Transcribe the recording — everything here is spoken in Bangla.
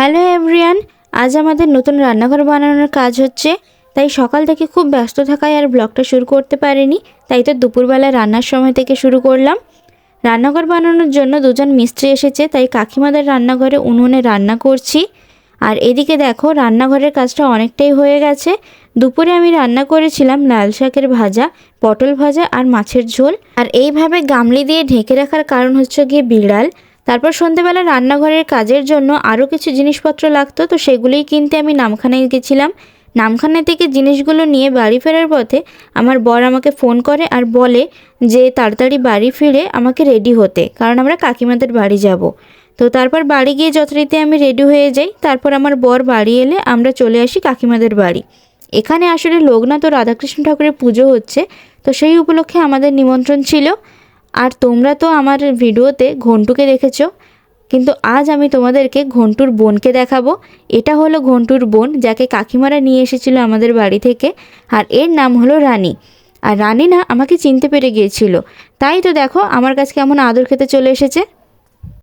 হ্যালো এভরিওয়ান, আজ আমাদের নতুন রান্নাঘর বানানোর কাজ হচ্ছে। তাই সকাল থেকে খুব ব্যস্ত থাকায় আর ব্লগটা শুরু করতে পারিনি। তাই তো দুপুরবেলা রান্নার সময় থেকে শুরু করলাম। রান্নাঘর বানানোর জন্য দুজন মিস্ত্রি এসেছে, তাই কাকিমাদের রান্নাঘরে উনুনে রান্না করছি। আর এদিকে দেখো রান্নাঘরের কাজটা অনেকটাই হয়ে গেছে। দুপুরে আমি রান্না করেছিলাম লাল শাকের ভাজা, পটল ভাজা আর মাছের ঝোল। আর এইভাবে গামলি দিয়ে ঢেকে রাখার কারণ হচ্ছে গিয়ে বিড়াল। তারপর সন্ধেবেলা রান্নাঘরের কাজের জন্য আরও কিছু জিনিসপত্র লাগতো, তো সেগুলোই কিনতে আমি নামখানায় গেছিলাম। নামখানা থেকে জিনিসগুলো নিয়ে বাড়ি ফেরার পথে আমার বর আমাকে ফোন করে আর বলে যে তাড়াতাড়ি বাড়ি ফিরে আমাকে রেডি হতে, কারণ আমরা কাকিমাদের বাড়ি যাব। তো তারপর বাড়ি গিয়ে যথারীতি আমি রেডি হয়ে যাই। তারপর আমার বর বাড়ি এলে আমরা চলে আসি কাকিমাদের বাড়ি। এখানে আসলে লোকনাথ ও রাধাকৃষ্ণ ঠাকুরের পুজো হচ্ছে, তো সেই উপলক্ষে আমাদের নিমন্ত্রণ ছিল। আর তোমরা তো আমার ভিডিওতে ঘন্টুকে দেখেছো, কিন্তু আজ আমি তোমাদেরকে ঘন্টুর বোনকে দেখাবো। এটা হলো ঘন্টুর বোন, যাকে কাকিমারা নিয়ে এসেছিল আমাদের বাড়ি থেকে। আর এর নাম হলো রানী। আর রানী না আমাকে চিনতে পেরে গিয়েছিল, তাই তো দেখো আমার কাছে কেমন আদর খেতে চলে এসেছে।